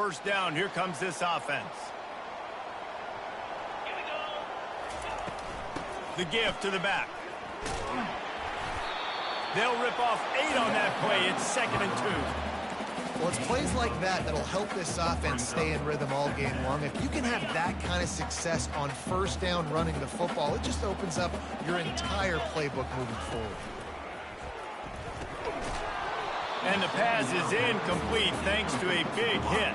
first down. Here comes this offense. The give to the back. They'll rip off 8 on that play. It's 2nd and 2. Well, it's plays like that that'll help this offense stay in rhythm all game long. If you can have that kind of success on first down running the football, it just opens up your entire playbook moving forward. And the pass is incomplete thanks to a big hit.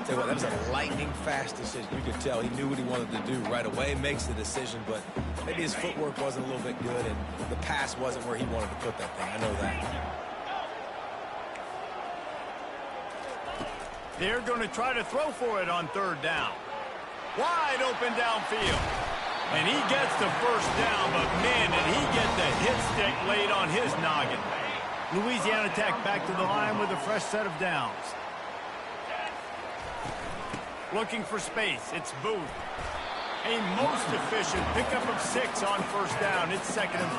Tell you what, that was a lightning-fast decision. You could tell he knew what he wanted to do right away, makes the decision, but maybe his footwork wasn't a little bit good, and the pass wasn't where he wanted to put that thing. I know that. They're going to try to throw for it on 3rd down. Wide open downfield. And he gets the first down, but man, did he get the hit stick laid on his noggin. Louisiana Tech back to the line with a fresh set of downs. Looking for space. It's Booth. A most efficient pickup of 6 on first down. It's 2nd and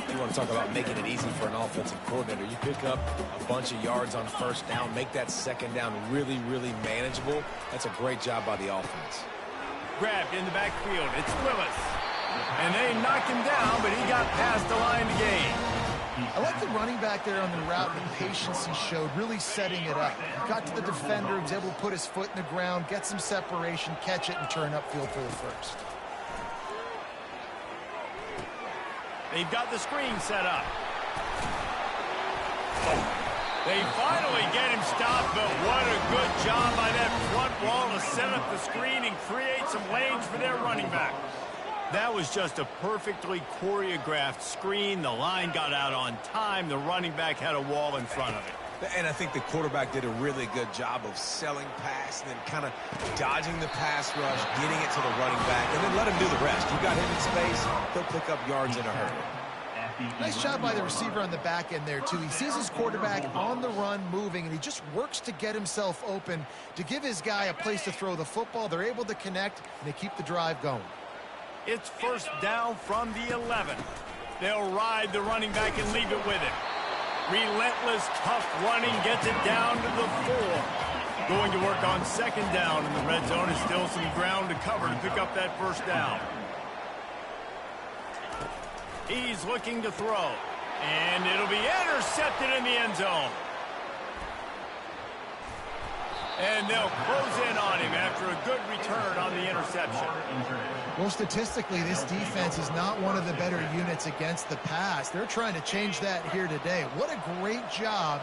4. You want to talk about making it easy for an offensive coordinator. You pick up a bunch of yards on first down, make that 2nd down really, really manageable. That's a great job by the offense. Grabbed in the backfield. It's Willis. And they knock him down, but he got past the line to gain. I like the running back there on the route, the patience he showed, really setting it up. He got to the defender, was able to put his foot in the ground, get some separation, catch it, and turn upfield for the first. They've got the screen set up. They finally get him stopped, but what a good job by that front wall to set up the screen and create some lanes for their running back. That was just a perfectly choreographed screen. The line got out on time. The running back had a wall in front of it. And I think the quarterback did a really good job of selling pass and then kind of dodging the pass rush, getting it to the running back, and then let him do the rest. You got him in space, he'll pick up yards in a hurry. Nice job by the receiver on the back end there, too. He sees his quarterback on the run moving, and he just works to get himself open to give his guy a place to throw the football. They're able to connect, and they keep the drive going. It's first down from the 11. They'll ride the running back and leave it with him. Relentless, tough running gets it down to the 4. Going to work on 2nd down, and the red zone is still some ground to cover to pick up that first down. He's looking to throw, and it'll be intercepted in the end zone. And they'll close in on him after a good return on the interception. Well, statistically, this defense is not one of the better units against the pass. They're trying to change that here today. What a great job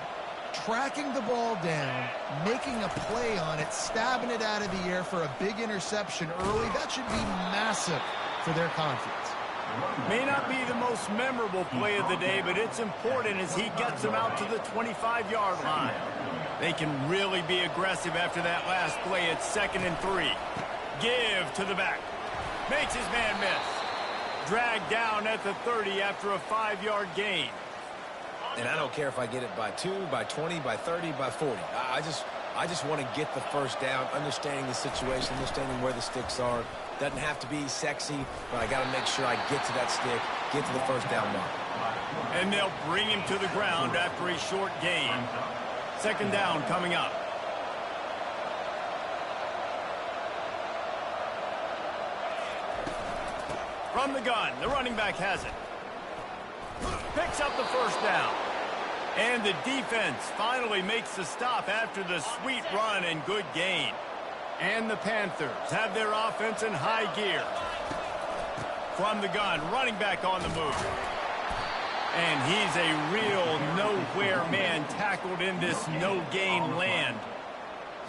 tracking the ball down, making a play on it, stabbing it out of the air for a big interception early. That should be massive for their confidence. May not be the most memorable play of the day, but it's important as he gets them out to the 25-yard line. They can really be aggressive after that last play. It's 2nd and 3. Give to the back. Makes his man miss. Dragged down at the 30 after a 5-yard gain. And I don't care if I get it by 2, by 20, by 30, by 40. I just want to get the first down, understanding the situation, understanding where the sticks are. Doesn't have to be sexy, but I got to make sure I get to that stick, get to the first down mark. And they'll bring him to the ground after a short gain. 2nd down coming up. From the gun, the running back has it. Picks up the first down. And the defense finally makes the stop after the sweet run and good gain. And the Panthers have their offense in high gear. From the gun, running back on the move. And he's a real nowhere man tackled in this no-gain land.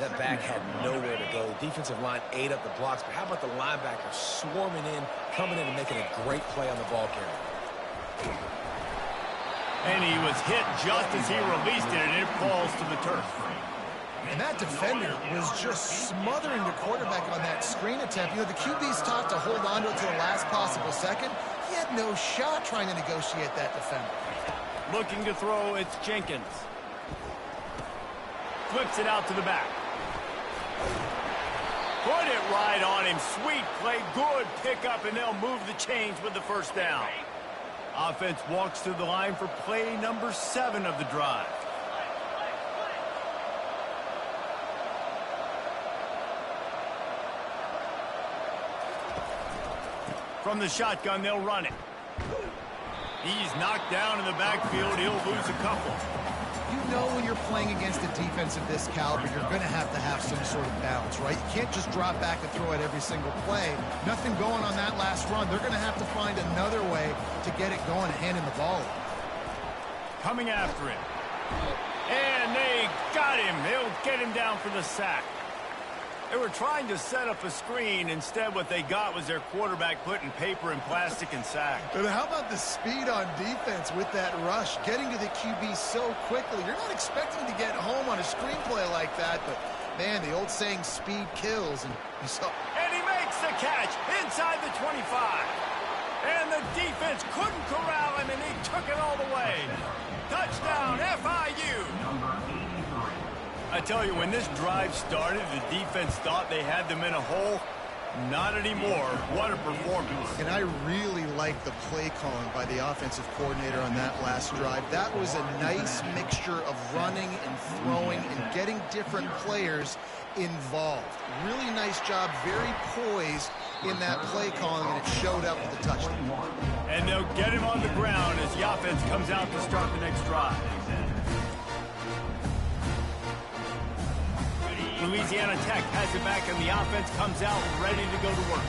That back had nowhere to go. The defensive line ate up the blocks, but how about the linebacker swarming in, coming in and making a great play on the ball carrier? And he was hit just as he released it, and it falls to the turf. And that defender was just smothering the quarterback on that screen attempt. You know, the QB's taught to hold on to it to the last possible second. He had no shot trying to negotiate that defender. Looking to throw, it's Jenkins. Flips it out to the back. Put it right on him. Sweet play, good pickup, and they'll move the chains with the first down. Offense walks to the line for play number 7 of the drive. From the shotgun, they'll run it. He's knocked down in the backfield. He'll lose a couple. You know when you're playing against a defense of this caliber, you're going to have some sort of balance, right? You can't just drop back and throw it every single play. Nothing going on that last run. They're going to have to find another way to get it going and handing the ball. Coming after him. And they got him. They'll get him down for the sack. They were trying to set up a screen. Instead, what they got was their quarterback putting paper and plastic and sack. But how about the speed on defense with that rush? Getting to the QB so quickly. You're not expecting to get home on a screenplay like that, but, man, the old saying, speed kills. And you saw... And he makes the catch inside the 25. And the defense couldn't corral him, and he took it all the way. Touchdown, FIU. I tell you, when this drive started, the defense thought they had them in a hole. Not anymore. What a performance. And I really like the play calling by the offensive coordinator on that last drive. That was a nice mixture of running and throwing and getting different players involved. Really nice job, very poised in that play calling, and it showed up with the touchdown. And they'll get him on the ground as the offense comes out to start the next drive. Louisiana Tech has it back, and the offense comes out ready to go to work.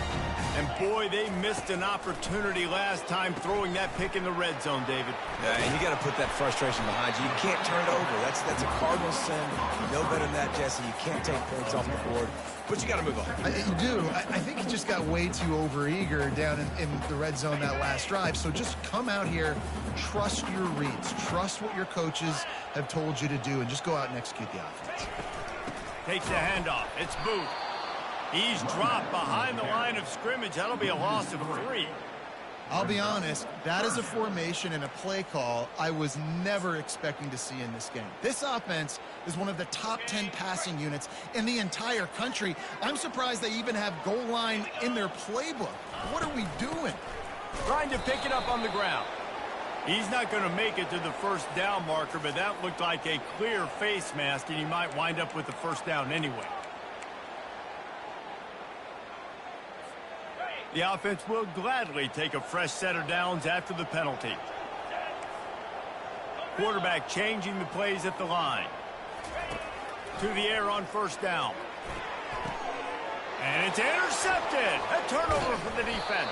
And, boy, they missed an opportunity last time throwing that pick in the red zone, David. Yeah, and you got to put that frustration behind you. You can't turn it over. That's a Cardinal sin. You know better than that, Jesse. You can't take points off the board. But you got to move on. You do. I think he just got way too overeager down in the red zone that last drive. So just come out here, trust your reads, trust what your coaches have told you to do, and just go out and execute the offense. Takes the handoff. It's Booth. He's dropped behind the line of scrimmage. That'll be a loss of 3. I'll be honest, that is a formation and a play call I was never expecting to see in this game. This offense is one of the top 10 passing units in the entire country. I'm surprised they even have goal line in their playbook. What are we doing? Trying to pick it up on the ground. He's not going to make it to the first down marker, but that looked like a clear face mask, and he might wind up with the first down anyway. The offense will gladly take a fresh set of downs after the penalty. Quarterback changing the plays at the line. To the air on first down. And it's intercepted. A turnover for the defense.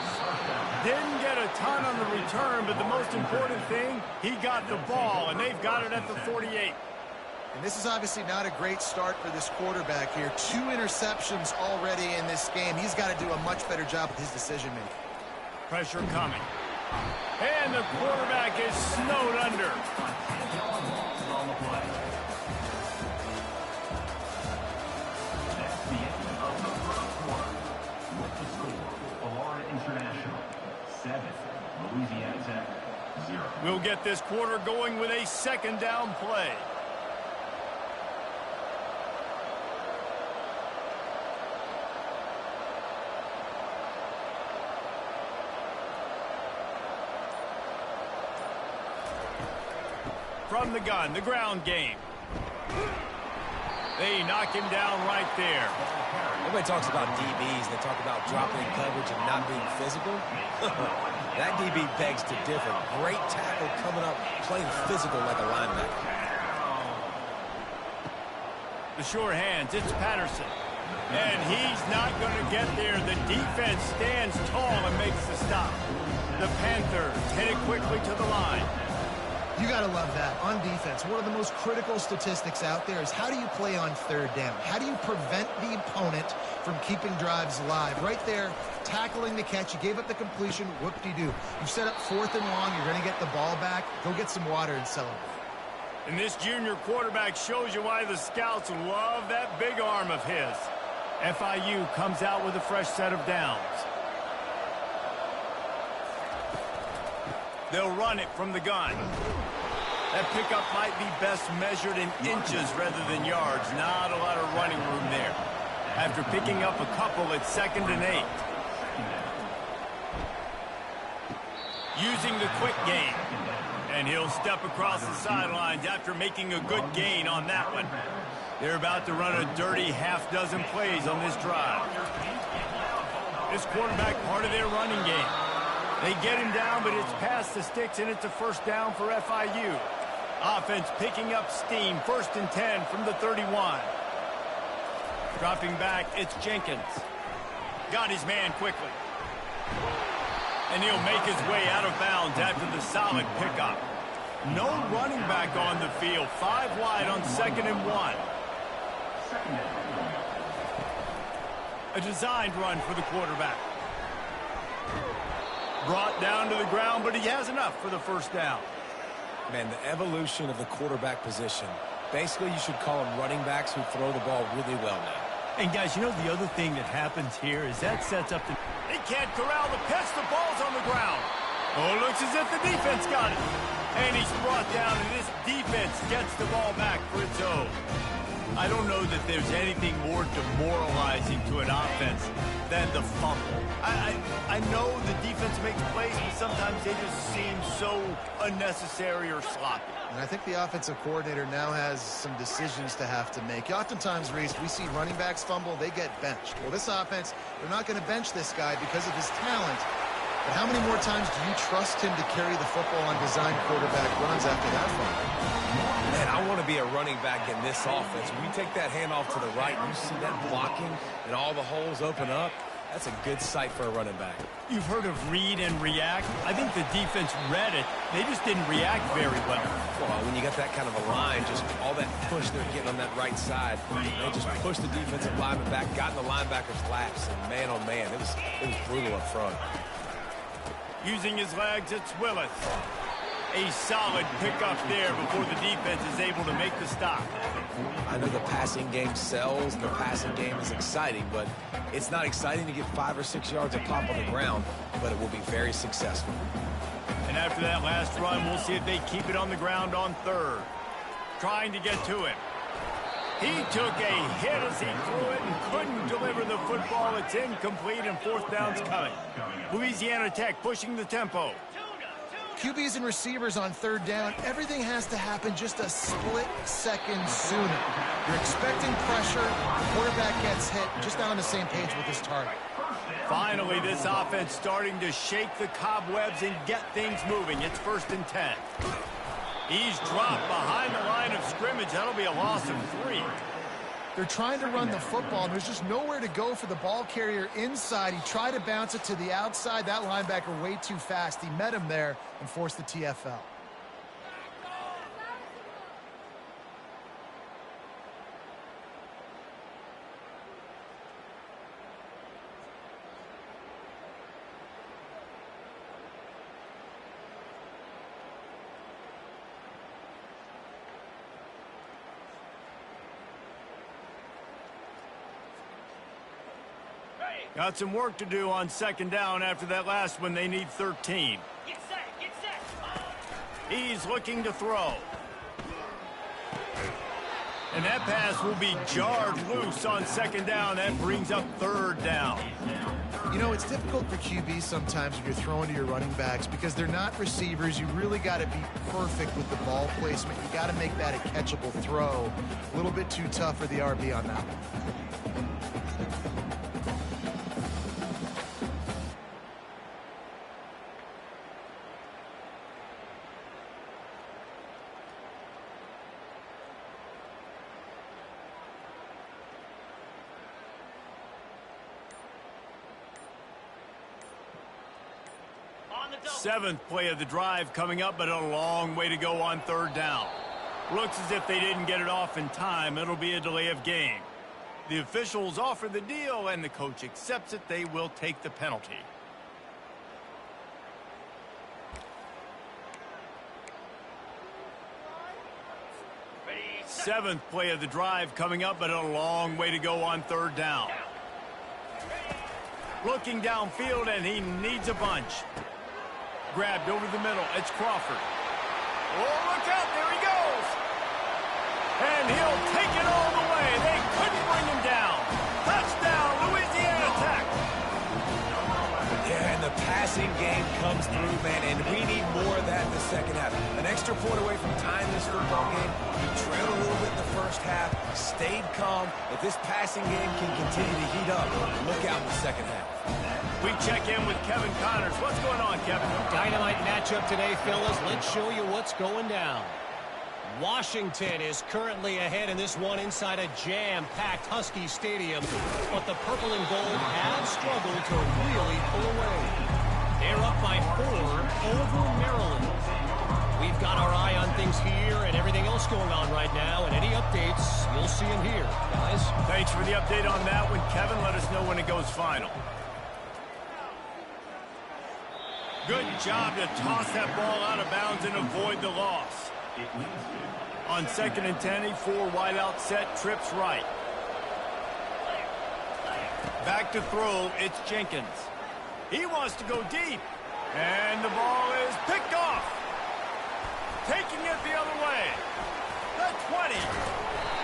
Didn't get a ton on the return, but the most important thing, he got the ball, and they've got it at the 48. And this is obviously not a great start for this quarterback here. 2 interceptions already in this game. He's got to do a much better job with his decision-making. Pressure coming. And the quarterback is snowed under. We'll get this quarter going with a second down play. From the gun, the ground game. They knock him down right there. Everybody talks about DBs. They talk about dropping coverage and not being physical. That DB begs to differ. Great tackle coming up, playing physical like a linebacker. The sure hands, it's Patterson. And he's not going to get there. The defense stands tall and makes the stop. The Panthers headed quickly to the line. You got to love that. On defense, one of the most critical statistics out there is how do you play on third down? How do you prevent the opponent from keeping drives alive? Right there, tackling the catch. You gave up the completion. Whoop-de-doo. You set up 4th and long. You're going to get the ball back. Go get some water and celebrate. And this junior quarterback shows you why the scouts love that big arm of his. FIU comes out with a fresh set of downs. They'll run it from the gun. That pickup might be best measured in inches rather than yards. Not a lot of running room there. After picking up a couple, it's 2nd and 8. Using the quick game. And he'll step across the sidelines after making a good gain on that one. They're about to run a dirty half-dozen plays on this drive. This quarterback part of their running game. They get him down, but it's past the sticks, and it's a first down for FIU. Offense picking up steam. 1st and 10 from the 31. Dropping back, it's Jenkins. Got his man quickly. And he'll make his way out of bounds after the solid pickup. No running back on the field. 5 wide on 2nd and 1. A designed run for the quarterback. Brought down to the ground, but he has enough for the first down. Man, the evolution of the quarterback position. Basically, you should call them running backs who throw the ball really well now. And, guys, you know the other thing that happens here is that sets up the... He can't corral the pitch. The ball's on the ground. Oh, looks as if the defense got it. And he's brought down, and this defense gets the ball back for its own. I don't know that there's anything more demoralizing to an offense than the fumble. I know the defense makes plays, but sometimes they just seem so unnecessary or sloppy. And I think the offensive coordinator now has some decisions to have to make. Oftentimes, Reese, we see running backs fumble, they get benched. Well, this offense, they're not going to bench this guy because of his talent. But how many more times do you trust him to carry the football on designed quarterback runs after that fumble? Man, I want to be a running back in this offense. When you take that handoff to the right, and you see that blocking and all the holes open up, that's a good sight for a running back. You've heard of read and react. I think the defense read it. They just didn't react very well. Well, when you got that kind of a line, just all that push they're getting on that right side, they just pushed the defensive lineman back, got in the linebacker's laps, and man, oh man, it was brutal up front. Using his legs, it's Willis. A solid pickup there before the defense is able to make the stop. I know the passing game sells and the passing game is exciting, but it's not exciting to get 5 or 6 yards of pop on the ground, but it will be very successful. And after that last run, we'll see if they keep it on the ground on 3rd. Trying to get to him. He took a hit as he threw it and couldn't deliver the football. It's incomplete, and 4th down's coming. Louisiana Tech pushing the tempo. QBs and receivers on 3rd down, everything has to happen just a split second sooner. You're expecting pressure, the quarterback gets hit, just not on the same page with his target. Finally, this offense starting to shake the cobwebs and get things moving. It's 1st and 10. He's dropped behind the line of scrimmage. That'll be a loss of 3. They're trying to run the football, and there's just nowhere to go for the ball carrier inside. He tried to bounce it to the outside. That linebacker way too fast. He met him there and forced the TFL. Got some work to do on 2nd down after that last one. They need 13. Get set, get set. He's looking to throw. And that pass will be jarred loose on 2nd down. That brings up 3rd down. You know, it's difficult for QBs sometimes when you're throwing to your running backs because they're not receivers. You really got to be perfect with the ball placement. You got to make that a catchable throw. A little bit too tough for the RB on that one. Seventh play of the drive coming up, but a long way to go on 3rd down. Looks as if they didn't get it off in time. It'll be a delay of game. The officials offer the deal, and the coach accepts it. They will take the penalty. Seventh play of the drive coming up, but a long way to go on 3rd down. Looking downfield, and he needs a bunch. Grabbed over the middle. It's Crawford. Oh, look out. There he goes. And he'll take it all the way. They couldn't bring him down. Touchdown, Louisiana Tech. Yeah, and the passing game comes through, man, and we need more more of that in the second half. An extra point away from tying this football game. He trailed a little bit in the first half, stayed calm. If this passing game can continue to heat up, look out in the second half. We check in with Kevin Connors. What's going on, Kevin? Dynamite matchup today, fellas. Let's show you what's going down. Washington is currently ahead in this one inside a jam-packed Husky Stadium, but the purple and gold have struggled to really pull away. They're up by 4 over Maryland. We've got our eye on things here and everything else going on right now, and any updates, you'll see them here, guys. Thanks for the update on that one, Kevin. Let us know when it goes final. Good job to toss that ball out of bounds and avoid the loss. On 2nd and 10, a 4 wide out set, trips right. Back to throw, it's Jenkins. He wants to go deep. And the ball is picked off. Taking it the other way. The 20.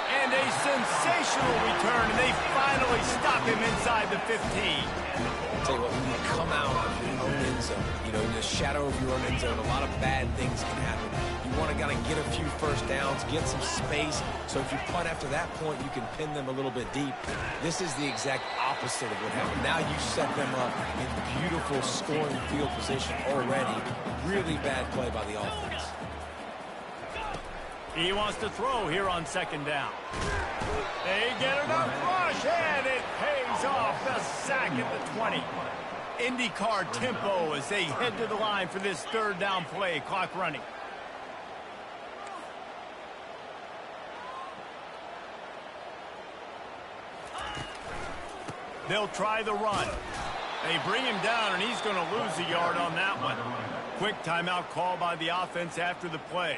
And a sensational return, and they finally stop him inside the 15. I'll tell you what, when you come out of your own end zone, in the shadow of your own end zone, a lot of bad things can happen. You want to kind of get a few first downs, get some space, so if you punt after that point, you can pin them a little bit deep. This is the exact opposite of what happened. Now you set them up in beautiful scoring field position already. Really bad play by the offense. He wants to throw here on 2nd down. They get enough rush, and it pays off. The sack at the 20. IndyCar tempo as they head to the line for this 3rd down play. Clock running. They'll try the run. They bring him down, and he's going to lose a yard on that one. Quick timeout call by the offense after the play.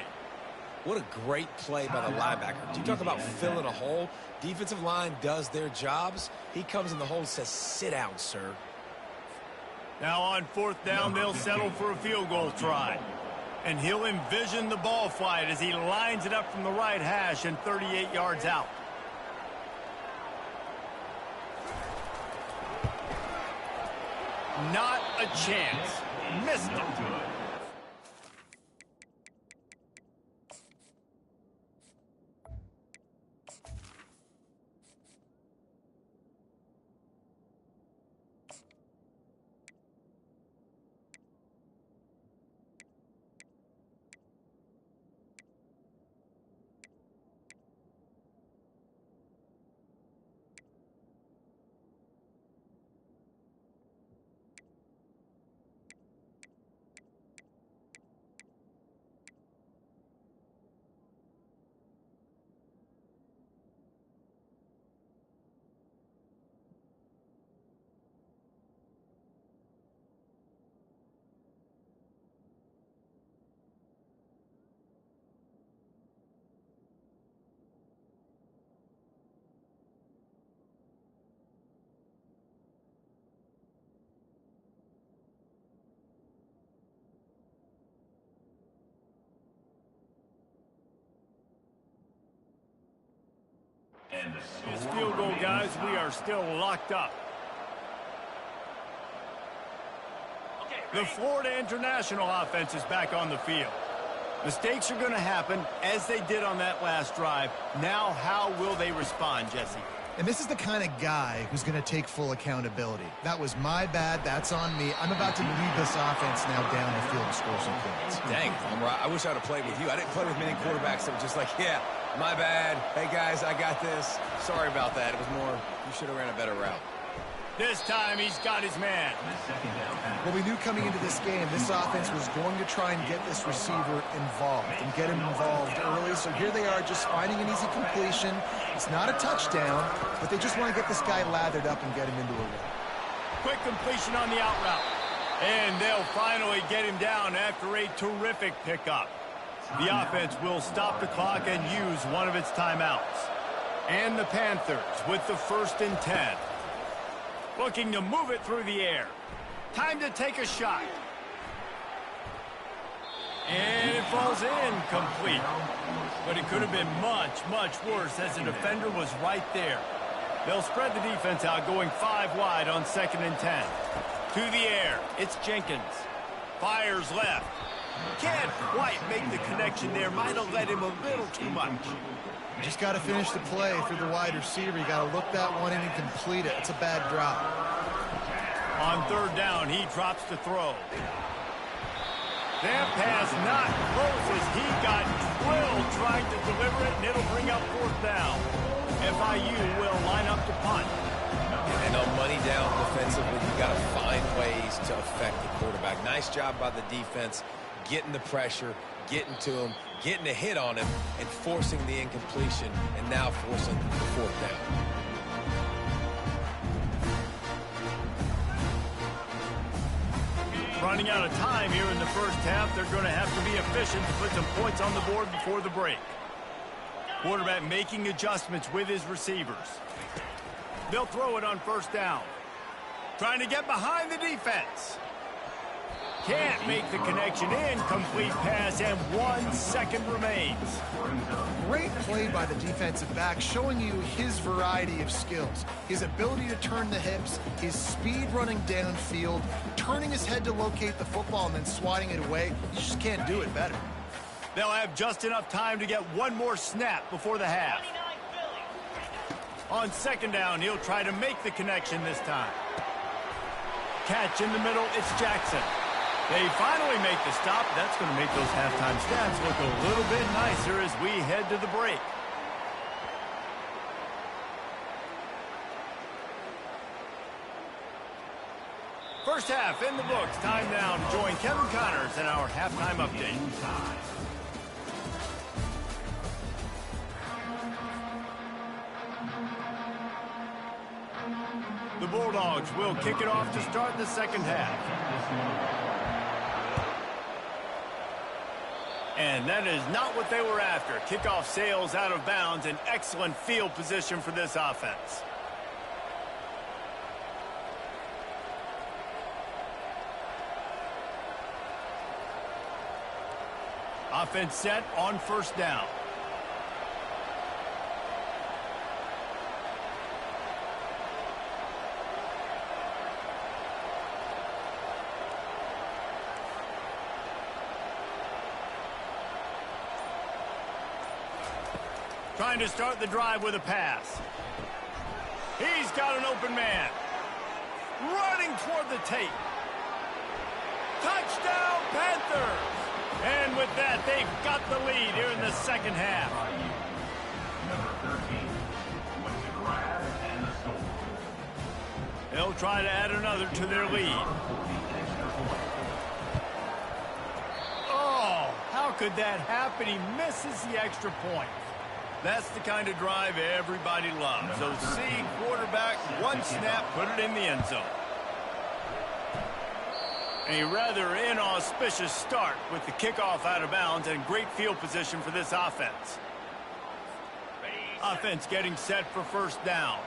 What a great play by the linebacker. You talk about filling a hole. Defensive line does their jobs. He comes in the hole and says, sit down, sir. Now on 4th down, they'll settle for a field goal try. And he'll envision the ball flight as he lines it up from the right hash and 38 yards out. Not a chance. Missed it. This field goal, guys, we are still locked up. The Florida International offense is back on the field. Mistakes are going to happen, as they did on that last drive. Now, how will they respond, Jesse? And this is the kind of guy who's going to take full accountability. That was my bad. That's on me. I'm about to lead this offense now down the field and score some points. Dang, I wish I would have played with you. I didn't play with many quarterbacks that were just like, yeah, my bad. Hey, guys, I got this. Sorry about that. It was more, you should have ran a better route. This time, he's got his man. Well, we knew coming into this game, this offense was going to try and get this receiver involved and get him involved early. So here they are just finding an easy completion. It's not a touchdown, but they just want to get this guy lathered up and get him into a run. Quick completion on the out route. And they'll finally get him down after a terrific pickup. The offense will stop the clock and use one of its timeouts. And the Panthers with the 1st and 10. Looking to move it through the air. Time to take a shot. And it falls incomplete. But it could have been much, much worse as the defender was right there. They'll spread the defense out, going 5 wide on 2nd and 10. To the air, it's Jenkins. Fires left. Can't quite make the connection there. Might have let him a little too much. You just got to finish the play for the wide receiver. You got to look that one in and complete it. It's a bad drop. On third down, he drops to throw. That pass not close as he got drilled trying to deliver it, and it'll bring up fourth down. FIU will line up to punt. And on money down defensively, you got to find ways to affect the quarterback. Nice job by the defense, getting the pressure, getting to him, getting a hit on him, and forcing the incompletion, and now forcing the fourth down. Running out of time here in the first half, they're going to have to be efficient to put some points on the board before the break. Quarterback making adjustments with his receivers. They'll throw it on first down. Trying to get behind the defense. Can't make the connection. Incomplete pass, and 1 second remains. Great play by the defensive back, showing you his variety of skills. His ability to turn the hips, his speed running downfield, turning his head to locate the football and then swatting it away. You just can't do it better. They'll have just enough time to get one more snap before the half. On second down, he'll try to make the connection this time. Catch in the middle, it's Jackson. They finally make the stop. That's going to make those halftime stats look a little bit nicer as we head to the break. First half in the books. Time now to join Kevin Connors in our halftime update. The Bulldogs will kick it off to start the second half. And that is not what they were after. Kickoff sails out of bounds. An excellent field position for this offense. Offense set on first down. Trying to start the drive with a pass. He's got an open man. Running toward the tape. Touchdown, Panthers! And with that, they've got the lead here in the second half. They'll try to add another to their lead. Oh, how could that happen? He misses the extra point. That's the kind of drive everybody loves. So see quarterback, one snap, put it in the end zone. A rather inauspicious start with the kickoff out of bounds and great field position for this offense. Offense getting set for first down.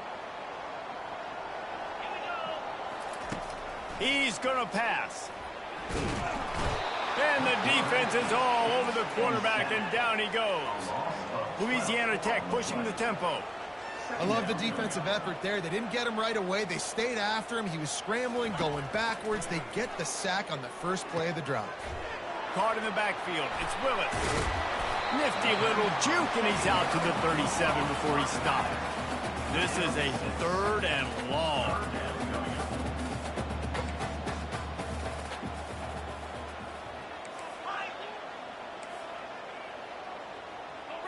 He's going to pass. And the defense is all over the quarterback, and down he goes. Louisiana Tech pushing the tempo. I love the defensive effort there. They didn't get him right away. They stayed after him. He was scrambling, going backwards. They get the sack on the first play of the drive. Caught in the backfield. It's Willis. Nifty little juke, and he's out to the 37 before he stopped. This is a third and long.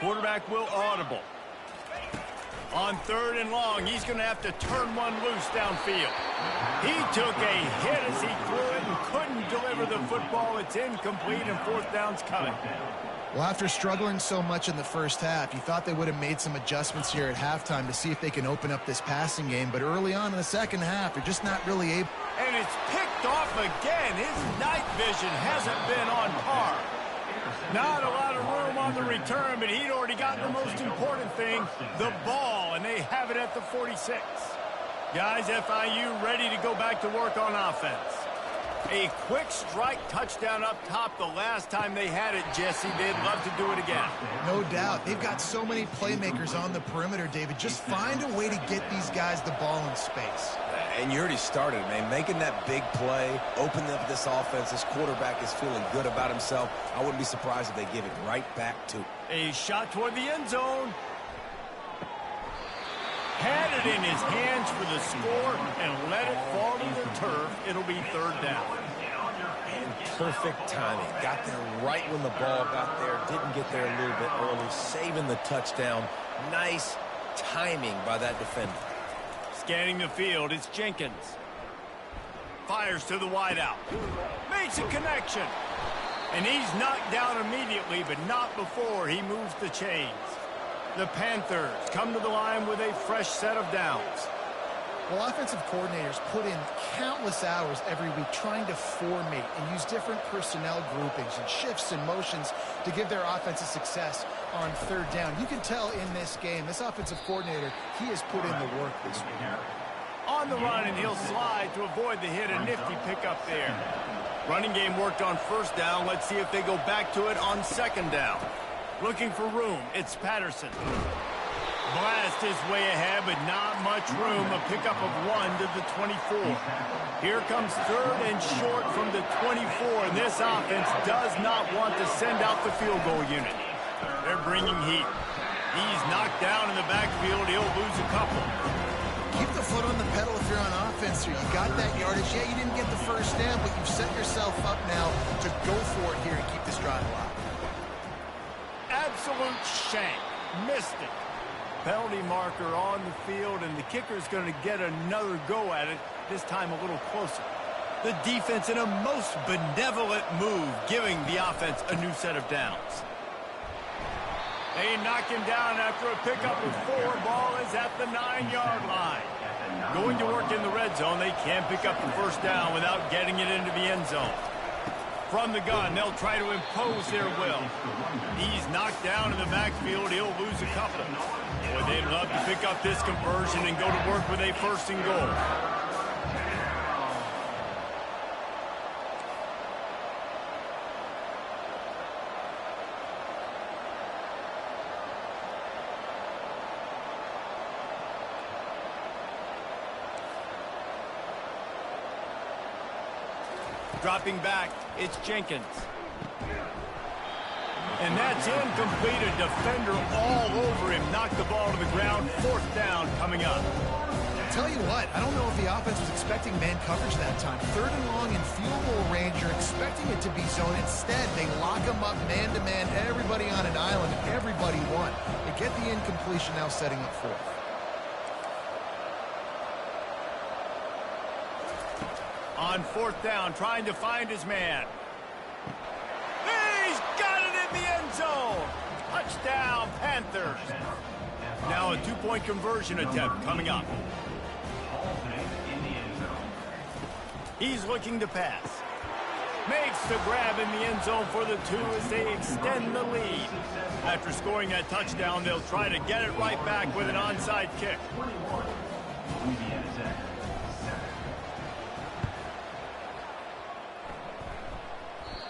Quarterback will audible. On third and long, he's going to have to turn one loose downfield. He took a hit as he threw it and couldn't deliver the football. It's incomplete, and fourth down's coming. Well, after struggling so much in the first half, you thought they would have made some adjustments here at halftime to see if they can open up this passing game. But early on in the second half, they're just not really able. And it's picked off again. His night vision hasn't been on par. Not a lot of room on the return, but he'd already gotten the most important thing, the ball, and they have it at the 46. Guys, FIU ready to go back to work on offense. A quick strike touchdown up top the last time they had it, Jesse. They'd love to do it again. No doubt. They've got so many playmakers on the perimeter, David. Just find a way to get these guys the ball in space. And you already started, man. Making that big play, opening up this offense. This quarterback is feeling good about himself. I wouldn't be surprised if they give it right back to him. A shot toward the end zone. Had it in his hands for the score and let it fall to the turf. It'll be third down. And perfect timing. Got there right when the ball got there. Didn't get there a little bit early. Saving the touchdown. Nice timing by that defender. Scanning the field, it's Jenkins. Fires to the wideout. Makes a connection. And he's knocked down immediately, but not before he moves the chains. The Panthers come to the line with a fresh set of downs. Well, offensive coordinators put in countless hours every week trying to formate and use different personnel groupings and shifts and motions to give their offensive success on third down. You can tell in this game, this offensive coordinator, he has put in the work this week. On the run, and he'll slide to avoid the hit. A nifty pickup there. Running game worked on first down. Let's see if they go back to it on second down. Looking for room, it's Patterson. Blast his way ahead, but not much room. A pickup of 1 to the 24. Here comes third and short from the 24, and this offense does not want to send out the field goal unit. They're bringing heat. He's knocked down in the backfield. He'll lose a couple. Keep the foot on the pedal if you're on offense here. You got that yardage. Yeah, you didn't get the first down, but you've set yourself up now to go for it here and keep this drive alive. Absolute shank. Missed it. Penalty marker on the field, and the kicker's going to get another go at it, this time a little closer. The defense in a most benevolent move, giving the offense a new set of downs. They knock him down after a pickup of 4. Ball is at the 9-yard line. Going to work in the red zone, they can't pick up the first down without getting it into the end zone. From the gun, they'll try to impose their will. He's knocked down in the backfield. He'll lose a couple. Boy, they'd love to pick up this conversion and go to work with a first and goal. Dropping back, it's Jenkins. And that's incomplete. A defender all over him. Knocked the ball to the ground. Fourth down coming up. Tell you what, I don't know if the offense was expecting man coverage that time. Third and long in field goal range. You're expecting it to be zone. Instead, they lock them up man-to-man. Everybody on an island, and everybody won. They get the incompletion, now setting up fourth. On fourth down, trying to find his man. He's got it in the end zone. Touchdown, Panthers. Now a two-point conversion attempt coming up. He's looking to pass. Makes the grab in the end zone for the 2 as they extend the lead. After scoring that touchdown, they'll try to get it right back with an onside kick.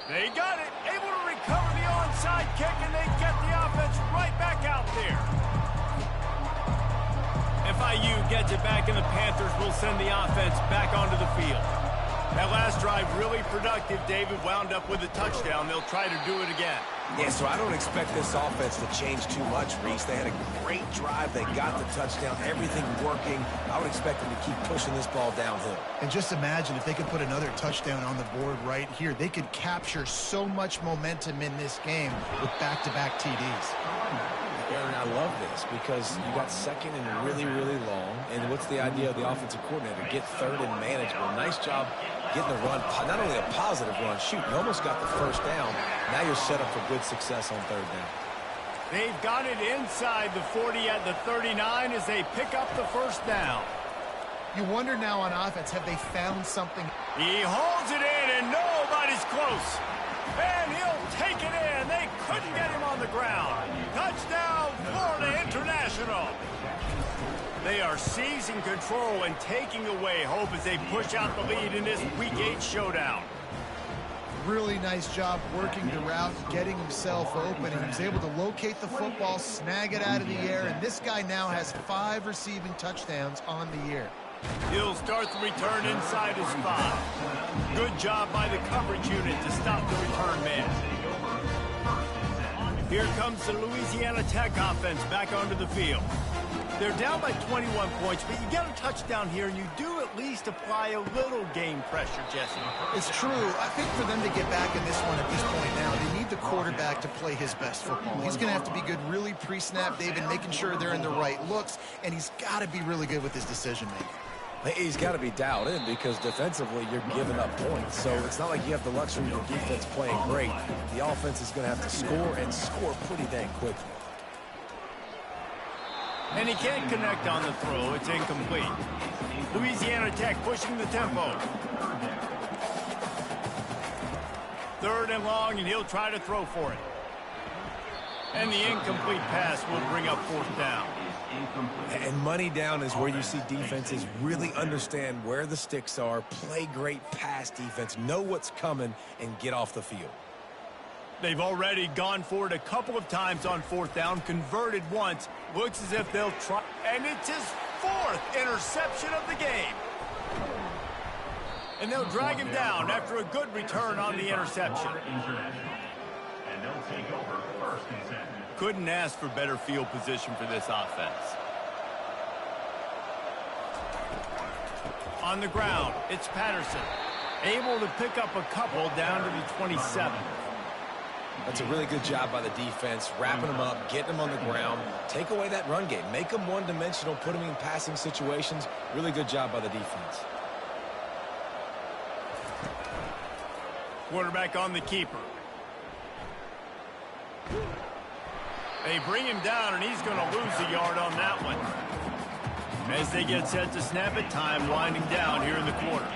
They got it, able to recover the onside kick, and they get the offense right back out there. FIU gets it back, and the Panthers will send the offense back onto the field. That last drive really productive. David wound up with a touchdown. They'll try to do it again. Yeah, so I don't expect this offense to change too much, Reese. They had a great drive. They got the touchdown. Everything working. I would expect them to keep pushing this ball downhill. And just imagine if they could put another touchdown on the board right here. They could capture so much momentum in this game with back-to-back TDs. And I love this because you got second and really, really long. And what's the idea of the offensive coordinator? Get third and manageable. Nice job getting the run. Not only a positive run, shoot, you almost got the first down. Now you're set up for good success on third down. They've got it inside the 40 at the 39 as they pick up the first down. You wonder now on offense, have they found something? He holds it in, and nobody's close. And he'll take it in. They couldn't get him on the ground. Touchdown, Florida International. They are seizing control and taking away hope as they push out the lead in this Week 8 showdown. Really nice job working the route, getting himself open, and he was able to locate the football, snag it out of the air, and this guy now has 5 receiving touchdowns on the year. He'll start the return inside his 5. Good job by the coverage unit to stop the return man. Here comes the Louisiana Tech offense back onto the field. They're down by 21 points, but you get a touchdown here, and you do at least apply a little game pressure, Jesse. It's true. I think for them to get back in this one at this point now, they need the quarterback to play his best football. He's going to have to be good really pre-snap, David, making sure they're in the right looks, and he's got to be really good with his decision-making. He's got to be dialed in because defensively you're giving up points. So it's not like you have the luxury of your defense playing great. The offense is going to have to score and score pretty dang quickly. And he can't connect on the throw. It's incomplete. Louisiana Tech pushing the tempo. 3rd and long, and he'll try to throw for it. And the incomplete pass will bring up 4th down. And money down is where you see defenses really understand where the sticks are, play great pass defense, know what's coming, and get off the field. They've already gone for it a couple of times on 4th down, converted once. Looks as if they'll try, and it's his 4th interception of the game. And they'll drag him down after a good return on the interception. And they'll take over 1st and 10. Couldn't ask for better field position for this offense. On the ground, it's Patterson. Able to pick up a couple down to the 27. That's a really good job by the defense, wrapping them up, getting them on the ground, take away that run game, make them one-dimensional, put them in passing situations. Really good job by the defense. Quarterback on the keeper. They bring him down, and he's going to lose a yard on that one. As they get set to snap it, time winding down here in the quarter.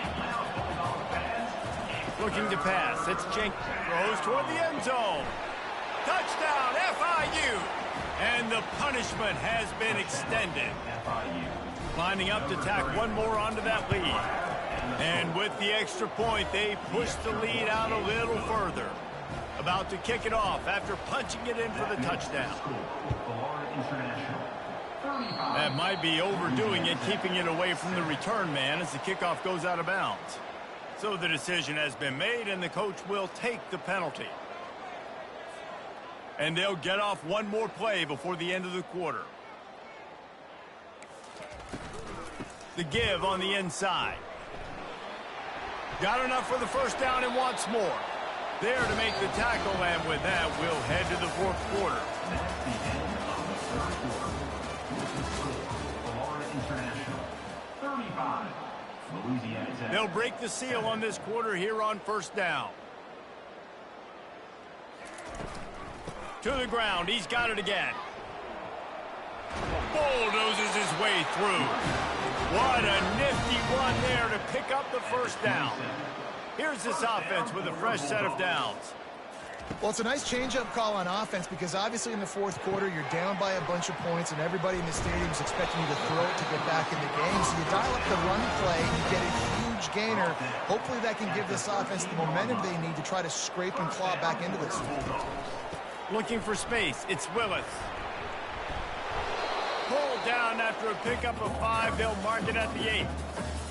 Looking to pass. It's Jenkins. Throws toward the end zone. Touchdown, FIU. And the punishment has been extended. Lining up to tack one more onto that lead. And with the extra point, they push the lead out a little further. About to kick it off after punching it in for the touchdown. That might be overdoing it, keeping it away from the return man as the kickoff goes out of bounds. So the decision has been made, and the coach will take the penalty. And they'll get off one more play before the end of the quarter. The give on the inside. Got enough for the 1st down and wants more. There to make the tackle, and with that, we'll head to the 4th quarter. They'll break the seal on this quarter here on 1st down. To the ground, he's got it again. Bulldozes his way through. What a nifty run there to pick up the 1st down. Here's this offense with a fresh set of downs. Well, it's a nice change-up call on offense because obviously in the 4th quarter, you're down by a bunch of points and everybody in the stadium is expecting you to throw it to get back in the game. So you dial up the run play and you get a huge gainer. Hopefully that can give this offense the momentum they need to try to scrape and claw back into this. Looking for space. It's Willis. Pulled down after a pickup of 5. They'll mark it at the 8.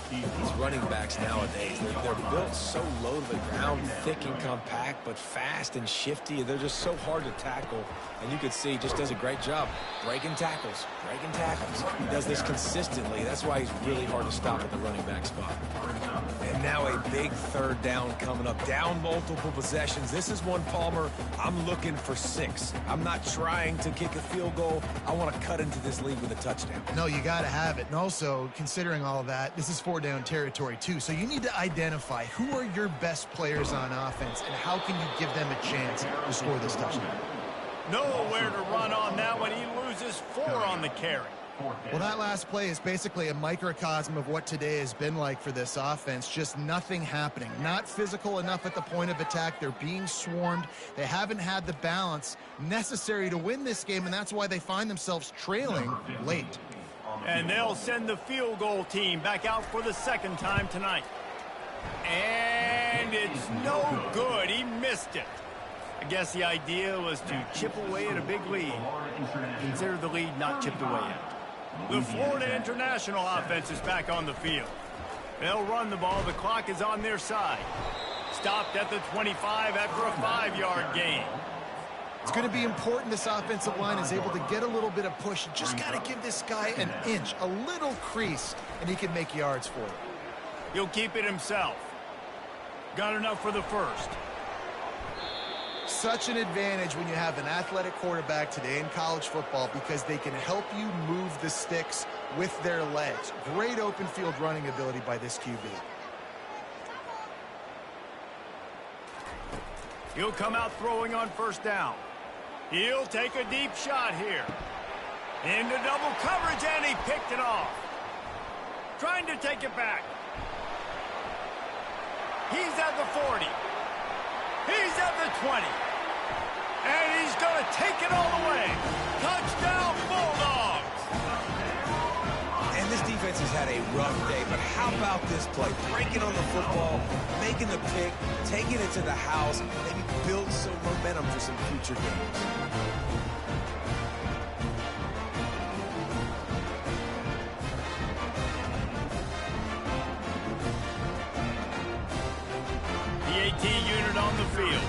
These running backs nowadays, they're built so low to the ground, thick and compact, but fast and shifty. They're just so hard to tackle. And you can see he just does a great job breaking tackles, breaking tackles. He does this consistently. That's why he's really hard to stop at the running back spot. And now a big 3rd down coming up. Down multiple possessions. This is one, Palmer, I'm looking for 6. I'm not trying to kick a field goal. I want to cut into this lead with a touchdown. No, you got to have it. And also, considering all of that, this is 4-down territory too. So you need to identify who are your best players on offense and how can you give them a chance to score this touchdown. Nowhere to run on that one. He loses 4 on the carry. Well, that last play is basically a microcosm of what today has been like for this offense. Just nothing happening. Not physical enough at the point of attack. They're being swarmed. They haven't had the balance necessary to win this game, and that's why they find themselves trailing late. And they'll send the field goal team back out for the second time tonight. And it's no good. He missed it. I guess the idea was to chip away at a big lead. Consider the lead not chipped away yet. The Florida International offense is back on the field. They'll run the ball. The clock is on their side. Stopped at the 25 after a 5-yard gain. It's going to be important this offensive line is able to get a little bit of push. You just got to give this guy an inch, a little crease, and he can make yards for it. He'll keep it himself. Got enough for the first. Such an advantage when you have an athletic quarterback today in college football because they can help you move the sticks with their legs. Great open field running ability by this QB. He'll come out throwing on first down. He'll take a deep shot here. Into double coverage, and he picked it off. Trying to take it back. He's at the 40. He's at the 20. And he's going to take it all the way. Touchdown, Bulldogs! And this defense has had a rough day, but how about this play? Breaking on the football, making the pick, taking it to the house, maybe build some momentum for some future games. The AT unit on the field.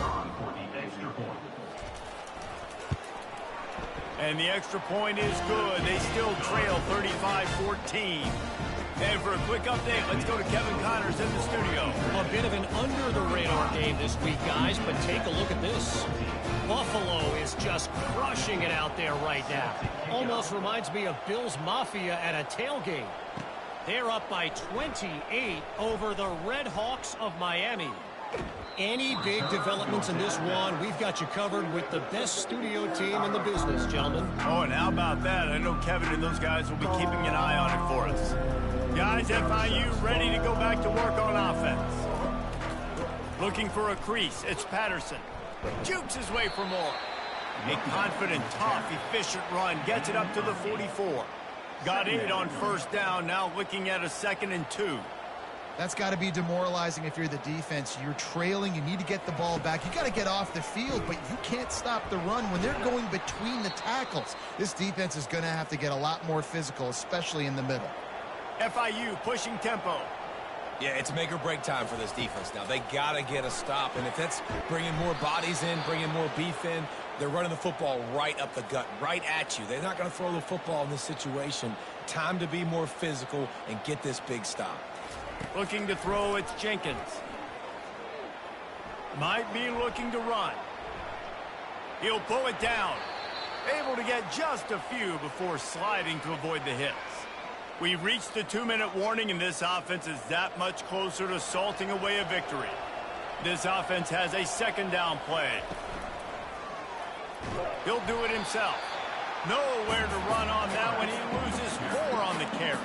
And the extra point is good. They still trail 35-14. And for a quick update, let's go to Kevin Connors in the studio. A bit of an under-the-radar game this week, guys, but take a look at this. Buffalo is just crushing it out there right now. Almost reminds me of Bills Mafia at a tailgate. They're up by 28 over the Red Hawks of Miami. Any big developments in this one, we've got you covered with the best studio team in the business, gentlemen. Oh, and how about that? I know Kevin and those guys will be keeping an eye on it for us. Guys, FIU ready to go back to work on offense. Looking for a crease. It's Patterson. Jukes his way for more. A confident, tough, efficient run. Gets it up to the 44. Got 8 on first down. Now looking at a 2nd and 2. That's got to be demoralizing if you're the defense. You're trailing. You need to get the ball back. You got to get off the field, but you can't stop the run when they're going between the tackles. This defense is going to have to get a lot more physical, especially in the middle. FIU pushing tempo. Yeah, it's make or break time for this defense now. They got to get a stop, and if that's bringing more bodies in, bringing more beef in, they're running the football right up the gut, right at you. They're not going to throw the football in this situation. Time to be more physical and get this big stop. Looking to throw, it's Jenkins. Might be looking to run. He'll pull it down. Able to get just a few before sliding to avoid the hits. We've reached the 2-minute warning, and this offense is that much closer to salting away a victory. This offense has a 2nd down play. He'll do it himself. Nowhere to run on that when he loses 4 on the carry.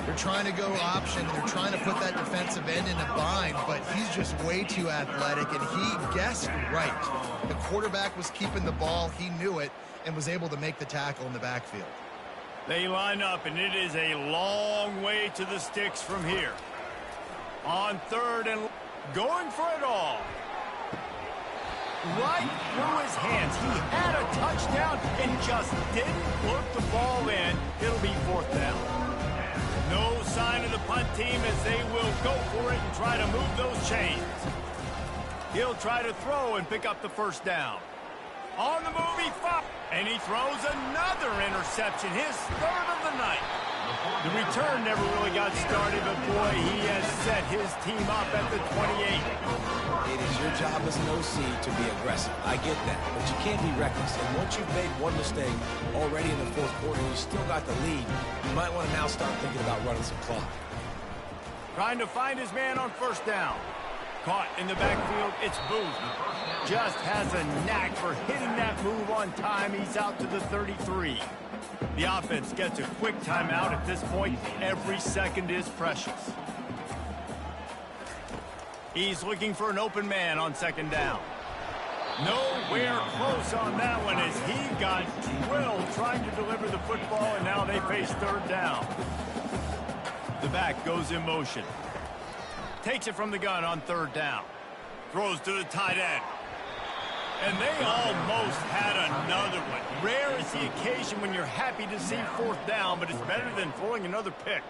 They're trying to go option. They're trying to put that defensive end in a bind, but he's just way too athletic, and he guessed right. The quarterback was keeping the ball. He knew it and was able to make the tackle in the backfield. They line up, and it is a long way to the sticks from here. On 3rd and going for it all. Right through his hands. He had a touchdown and just didn't put the ball in. It'll be 4th down. No sign of the punt team as they will go for it and try to move those chains. He'll try to throw and pick up the 1st down. On the move, he fought, and he throws another interception, his 3rd of the night. The return never really got started, but boy, he has set his team up at the 28. It is your job as an OC to be aggressive. I get that, but you can't be reckless. And once you've made one mistake already in the 4th quarter, you still got the lead, you might want to now start thinking about running some clock. Trying to find his man on 1st down. Caught in the backfield, it's Booth. Just has a knack for hitting that move on time. He's out to the 33. The offense gets a quick timeout at this point. Every second is precious. He's looking for an open man on 2nd down. Nowhere close on that one as he got drilled trying to deliver the football, and now they face third down. The back goes in motion. Takes it from the gun on third down. Throws to the tight end. And they almost had another one. Rare is the occasion when you're happy to see fourth down, but it's better than throwing another pick.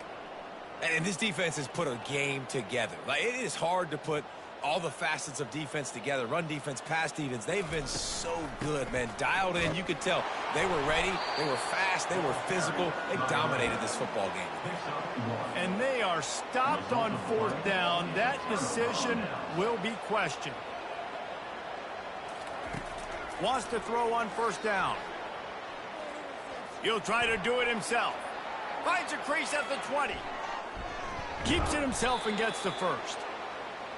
And this defense has put a game together. Like, it is hard to put all the facets of defense together. Run defense, pass defense. They've been so good, man. Dialed in. You could tell they were ready. They were fast. They were physical. They dominated this football game. And they are stopped on fourth down. That decision will be questioned. Wants to throw on first down. He'll try to do it himself. Finds a crease at the 20. Keeps it himself and gets the first.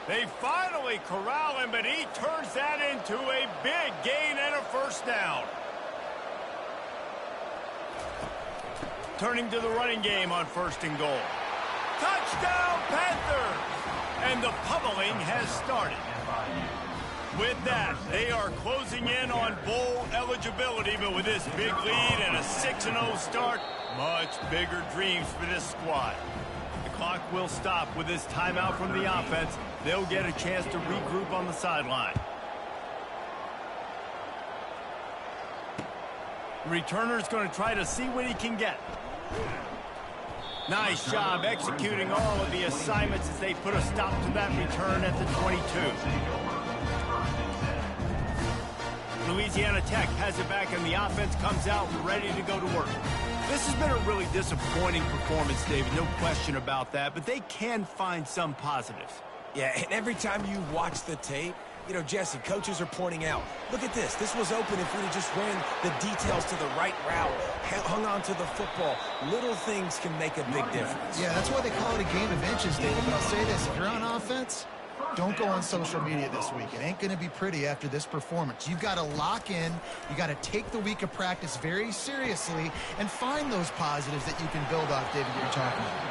They finally corral him, but he turns that into a big gain and a first down. Turning to the running game on first and goal. Touchdown, Panthers! And the pummeling has started. With that, they are closing in on bowl eligibility, but with this big lead and a 6-0 start, much bigger dreams for this squad. The clock will stop with this timeout from the offense. They'll get a chance to regroup on the sideline. The returner's going to try to see what he can get. Nice job executing all of the assignments as they put a stop to that return at the 22. Louisiana Tech has it back, and the offense comes out ready to go to work. This has been a really disappointing performance, David, no question about that, but they can find some positives. Yeah, and every time you watch the tape, you know, Jesse, coaches are pointing out, look at this. This was open if we had just ran the details to the right route, hung on to the football. Little things can make a big difference. Yeah, that's why they call it a game of inches, David. But I'll say this, if you're on offense, don't go on social media this week. It ain't going to be pretty after this performance. You've got to lock in. You got to take the week of practice very seriously and find those positives that you can build off, David, you're talking about.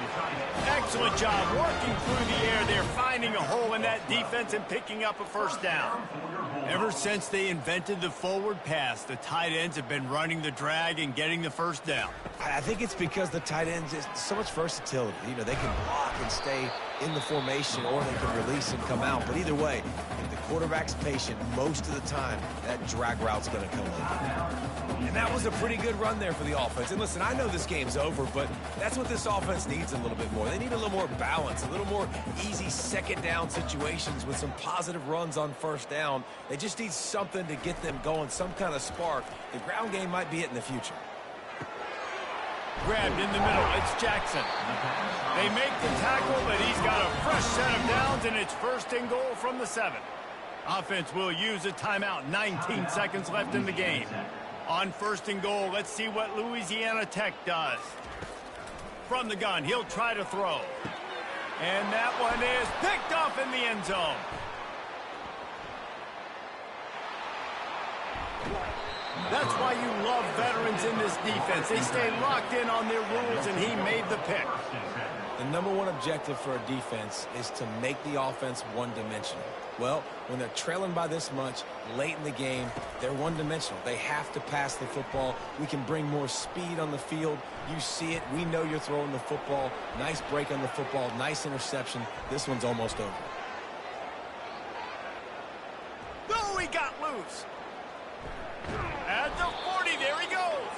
Excellent job working through the air. They're finding a hole in that defense and picking up a first down. Ever since they invented the forward pass, the tight ends have been running the drag and getting the first down. I think it's because the tight ends is so much versatility. You know, they can block and stay in the formation, or they can release and come out. But either way, if the quarterback's patient most of the time, that drag route's going to come in. And that was a pretty good run there for the offense. And listen, I know this game's over, but that's what this offense needs a little bit more. They need a little more balance, a little more easy second down situations with some positive runs on first down. They just need something to get them going, some kind of spark. The ground game might be it in the future. Grabbed in the middle. It's Jackson. They make the tackle, but he's got a fresh set of downs, and it's first and goal from the 7. Offense will use a timeout. 19 seconds left in the game. On first and goal, let's see what Louisiana Tech does. From the gun, he'll try to throw. And that one is picked off in the end zone. That's why you love veterans in this defense. They stay locked in on their rules, and he made the pick. The number one objective for a defense is to make the offense one-dimensional. Well, when they're trailing by this much late in the game, they're one-dimensional. They have to pass the football. We can bring more speed on the field. You see it. We know you're throwing the football. Nice break on the football. Nice interception. This one's almost over. Oh, he got loose. At the 40, there he goes.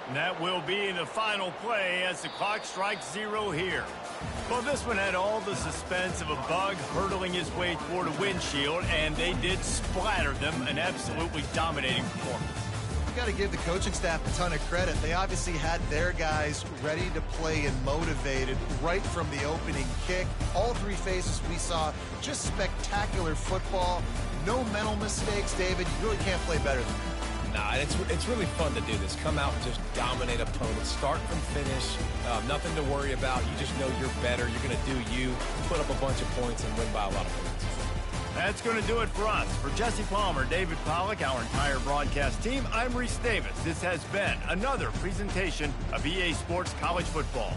And that will be the final play as the clock strikes 0 here. Well, this one had all the suspense of a bug hurtling his way toward a windshield, and they did splatter them. An absolutely dominating performance. You got to give the coaching staff a ton of credit. They obviously had their guys ready to play and motivated right from the opening kick. All 3 phases we saw, just spectacular football. No mental mistakes, David. You really can't play better than that. Nah, it's really fun to do this. Come out and just dominate opponents. Start from finish. Nothing to worry about. You just know you're better. You're going to do you. Put up a bunch of points and win by a lot of points. That's going to do it for us. For Jesse Palmer, David Pollack, our entire broadcast team, I'm Reese Davis. This has been another presentation of EA Sports College Football.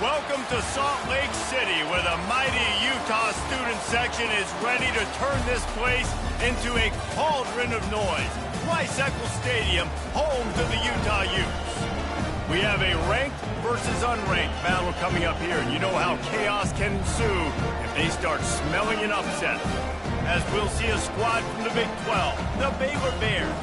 Welcome to Salt Lake City, where the mighty Utah student section is ready to turn this place into a cauldron of noise. Rice Eccles Stadium, home to the Utah Utes. We have a ranked versus unranked battle coming up here, and you know how chaos can ensue if they start smelling an upset. As we'll see a squad from the Big 12, the Baylor Bears,